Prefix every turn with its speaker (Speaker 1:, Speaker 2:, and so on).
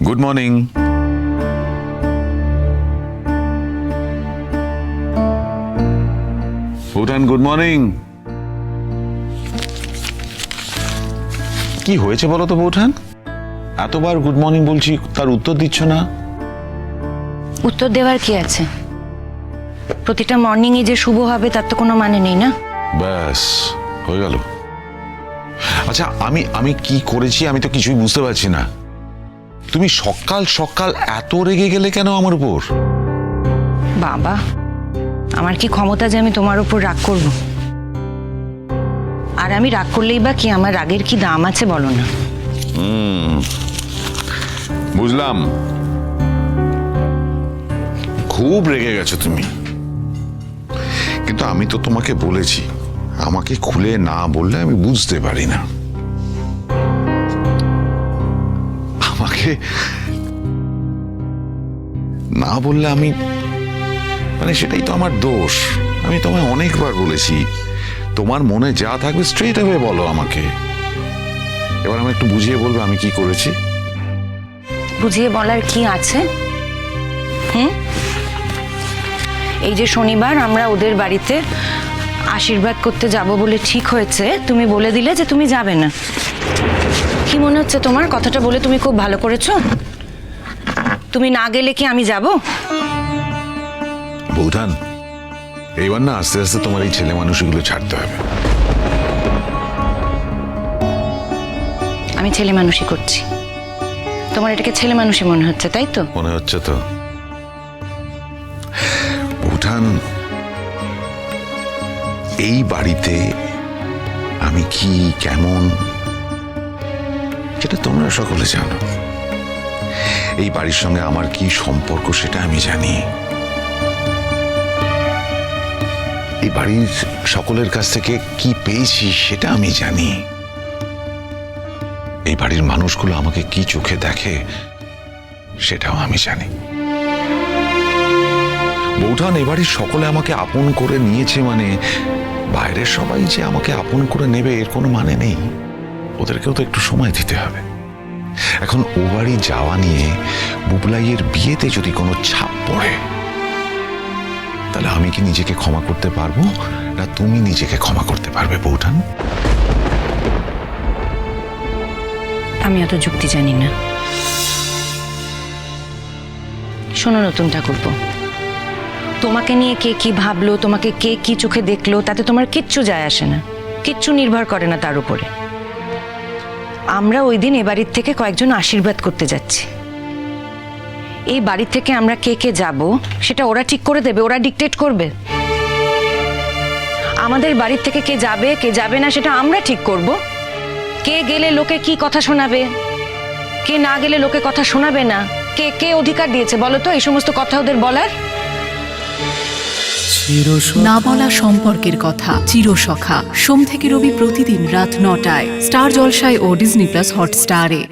Speaker 1: Good morning. বৌঠান good morning. কি হয়েছে বলো তো বৌঠান, এতবার গুড মর্নিং বলছি তার উত্তর দিচ্ছ না?
Speaker 2: উত্তর দেওয়ার কি আছে? প্রতিটা মর্নিংয়ে যে শুভ হবে তার তো কোনো মানে নেই না।
Speaker 1: ব্যাস হয়ে গেল। আচ্ছা আমি আমি কি করেছি আমি তো কিছুই বুঝতে পারছি না। তুমি সকাল সকাল এত রেগে গেলে কেন আমার উপর?
Speaker 2: বাবা, আমার কি ক্ষমতা যে আমি তোমার উপর রাগ করব? আর আমি রাগ করলেই বা কি, আমার রাগের কি দাম আছে বলো না?
Speaker 1: বুঝলাম, খুব রেগে গেছো তুমি। কিন্তু আমি তো তোমাকে বলেছি, আমাকে খুলে না বললে আমি বুঝতে পারি না। আমাকে না বললে আমি মানে সেটাই তো আমার দোষ। আমি তোমায় অনেকবার বলেছি তোমার মনে যা থাকবে স্ট্রেট অ্যাওয়ে বলো আমাকে। এবার আমি একটু বুঝিয়ে বলবো আমি কি করেছি।
Speaker 2: বুঝিয়ে বলার কি আছে? এই যে শনিবার আমরা ওদের বাড়িতে আশীর্বাদ করতে যাব বলে ঠিক হয়েছে, তুমি বলে দিলে যে তুমি যাবে না। কি মনে হচ্ছে তোমার? কথাটা বলে তুমি খুব ভালো করেছো। তুমি না গেলে কি আমি যাব?
Speaker 1: বৌঠান, এইবার না আস্তে আস্তে তোমার এই ছেলে মানুষগুলো ছাড়তে হবে।
Speaker 2: আমি ছেলে মানুষই করছি? তোমার এটাকে ছেলে মানুষই মনে হচ্ছে, তাই তো?
Speaker 1: মনে হচ্ছে তো। বৌঠান, এই বাড়িতে আমি কি কেমন সেটা তোমরা সকলে জানো। এই বাড়ির সঙ্গে আমার কি সম্পর্ক সেটা আমি জানি। এই বাড়ির সকলের কাছ থেকে কি পেয়েছি সেটা আমি জানি। এই বাড়ির মানুষগুলো আমাকে কি চোখে দেখে সেটাও আমি জানি। বৌঠান, এ বাড়ির সকলে আমাকে আপন করে নিয়েছে মানে বাইরের সবাই যে আমাকে আপন করে নেবে এর কোনো মানে নেই। ওদেরকেও তো একটু সময় দিতে হবে। এখন ও বাড়ি যাওয়া নিয়ে বুবলাইয়ের বিয়েতে যদি কোনো ছাপ পড়ে, তাহলে আমি কি নিজেকে ক্ষমা করতে পারবো না তুমি নিজেকে ক্ষমা করতে পারবে বৌঠান?
Speaker 2: আমি অত যুক্তি জানি না। শোনো নতুন ঠাকুরপো, তোমাকে নিয়ে কে কি ভাবলো, তোমাকে কে কি চোখে দেখলো, তাতে তোমার কিচ্ছু যায় আসে না। কিচ্ছু নির্ভর করে না তার উপরে। আমরা ওই দিন এ বাড়ির থেকে কয়েকজন আশীর্বাদ করতে যাচ্ছি। এই বাড়ি থেকে আমরা কে কে যাব সেটা ওরা ঠিক করে দেবে, ওরা ডিক্টেট করবে। আমাদের বাড়ির থেকে কে যাবে না সেটা আমরা ঠিক করব। কে গেলে লোকে কি কথা শোনাবে, কে না গেলে লোকে কথা শোনাবে না, কে কে অধিকার দিয়েছে বলো তো এই সমস্ত কথা ওদের বলার?
Speaker 3: না বলা সম্পর্কের কথা চিরসখা, সোম থেকে রবি প্রতিদিন রাত ৯টায় স্টার জলসায় ও ডিজনি প্লাস হটস্টারে।